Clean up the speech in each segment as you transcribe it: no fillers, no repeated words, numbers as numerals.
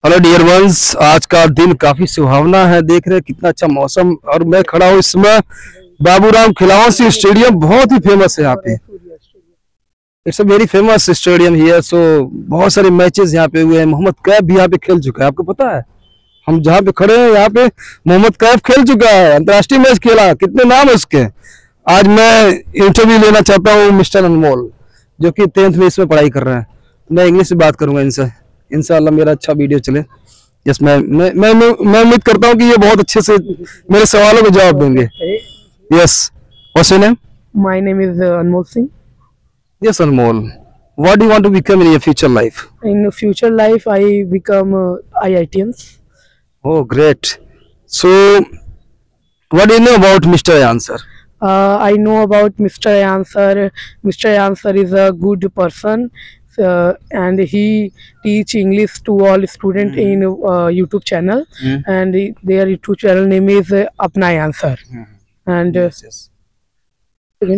Hello dear ones, आज का दिन काफी सुहावना है। देख रहे हैं कितना अच्छा मौसम। और मैं खड़ा हूँ इस समय बाबूराम खिलावन स्टेडियम, बहुत ही फेमस है यहाँ पे। It's a very famous stadium here. So बहुत सारे मैचेस यहाँ पे हुए हैं। मोहम्मद कैफ भी यहाँ पे खेल चुका है, आपको पता है? हम जहाँ पे खड़े हैं यहाँ पे मोहम्मद कैफ खेल चुका है, अंतर्राष्ट्रीय मैच खेला। कितने नाम है उसके। आज मैं इंटरव्यू लेना चाहता हूँ मिस्टर अनमोल, जो कि 10th में इसमें पढ़ाई कर रहे हैं। मैं इंग्लिश से बात करूंगा इनसे, इंशाल्लाह मेरा अच्छा वीडियो चले। यस, मैं उम्मीद करता हूँ कि ये बहुत अच्छे से मेरे सवालों का जवाब देंगे। Yes, what's your name? My name is Anmol Singh. Yes Anmol, what do you want to become in your future life? In future life, I become IITians. Oh, great. So, what do you know about Mr. Ayan sir? I know about Mr. Ayan sir. Mr. Ayan sir is a good person, and he teach English to all students in YouTube channel, and their YouTube channel name is Apna Ayan sir. And Yes, yes.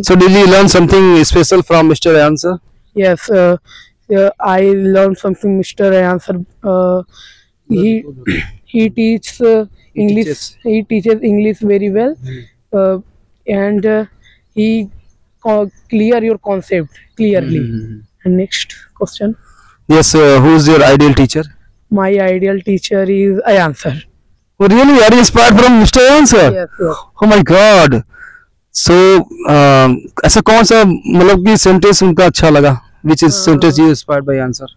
So, did you learn something special from Mr. Ayan sir? yes, I learned something. Mr. Ayan sir, he teaches English. teaches. He teaches English very well, and he clear your concept clearly. And next question. Yes, who is your ideal teacher? My ideal teacher is Ayan sir. Oh, really? Are you inspired from Mr. Ayan sir? Yes, yes. Oh my God. So, ऐसा कौन सा मतलब कि sentence उनका अच्छा लगा? Which is sentence you inspired by Ayan sir?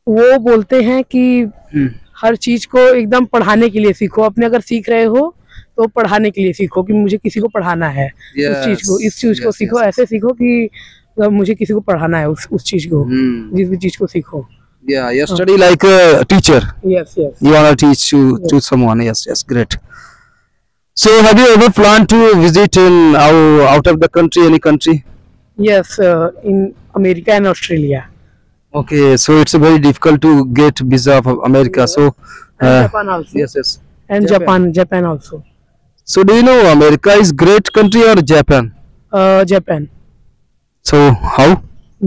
वो बोलते हैं कि हर चीज को एकदम पढ़ाने के लिए सीखो। अपने अगर सीख रहे हो तो पढ़ाने के लिए सीखो, कि मुझे किसी को पढ़ाना है। उस चीज को, इस चीज को सीखो। ऐसे सीखो कि मुझे किसी को पढ़ाना है, उस चीज को, जिस भी चीज को सीखो। Yeah, you study like a teacher. Yes, yes. You wanna teach to someone. Yes, yes, great. So, have you ever planned to visit in out of the country, any country? Yes, in America and Australia. Okay, so it's very difficult to get visa of America. So, And Japan also. yes, yes. And Japan also. So, do you know America is great country or Japan? Japan. So, how?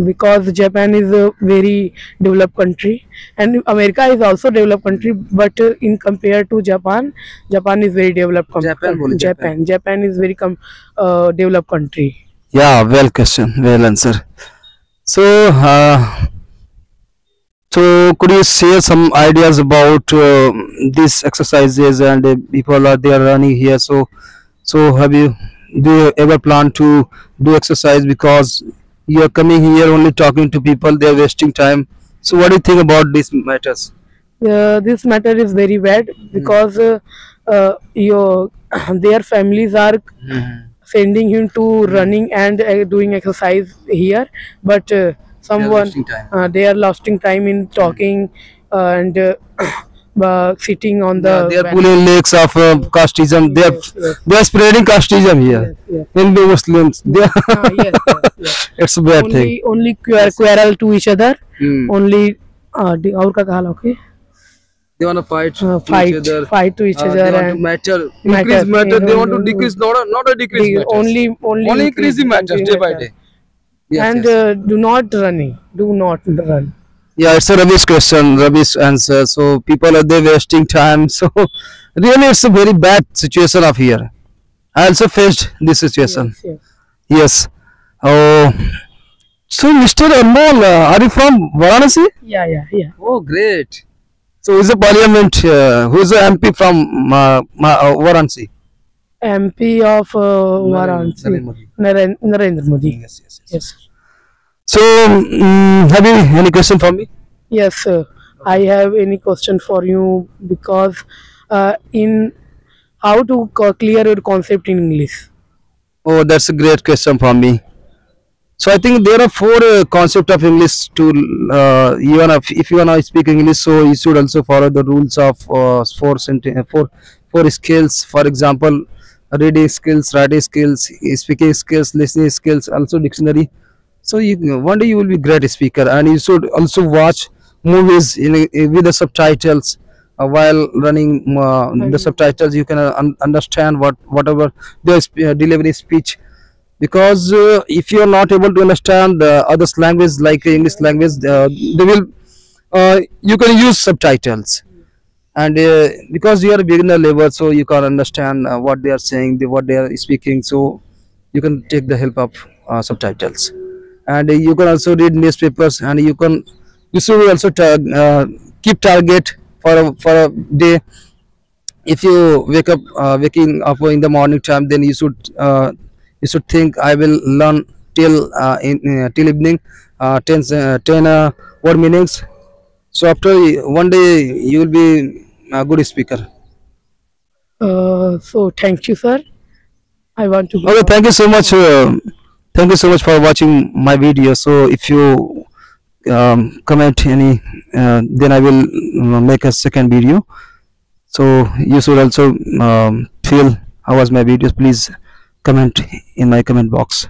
Because Japan is a very developed country, and America is also developed country, but in compared to Japan is very developed Japan is very developed country. Yeah, well question, well answer. So, could you share some ideas about these exercises and people are they are running here? So, do you ever plan to do exercise because you are coming here only talking to people? They are wasting time. So, what do you think about these matters? This matter is very bad because their families are sending him to running and doing exercise here, but someone they are wasting time in talking and sitting on the They are pulling legs of casteism. They are spreading casteism here. Yes. In the Muslims. Yes. It's a bad thing. Only quarrel to each other. Only और का कहा लोगे? They want to fight fight to each other. They want to and matter, increase matter. They want to decrease, not a decrease matters. Only increasing matters day by day. Yes, and yes. do not run. Yeah, it's a rubbish question, rubbish answer. So people are there wasting time. So really, it's a very bad situation of here. I also faced this situation. Yes. Yes. Oh, so Mr. Anmol, are you from Varanasi? Yeah. Oh, great. So who's the parliament? Who's the MP from Varanasi? MP of Varanasi, Narendra Modi. Yes. So, have you any question for me? Yes, sir. I have any question for you because in how to clear your concept in English. Oh, that's a great question for me. So I think there are four concepts of English to if you wanna speak English, so you should also follow the rules of four skills. For example, reading skills, writing skills, speaking skills, listening skills, also dictionary. So one day you will be great speaker, and you should also watch movies with the subtitles. While running the subtitles, you can understand whatever the delivery speech. Because if you are not able to understand the other language like English language, they will you can use subtitles. And because you are a beginner level, so you can understand what they are saying, what they are speaking, so you can take the help of subtitles. And you can also read newspapers, and you should also keep target for a day. If you waking up in the morning time, then you should think, I will learn till evening 10 word meanings. So after one day you will be a good speaker. So thank you, sir. I want to go Okay, now. thank you so much. Thank you so much for watching my video. So if you comment any, then I will make a second video. So you should also feel how was my videos. Please comment in my comment box.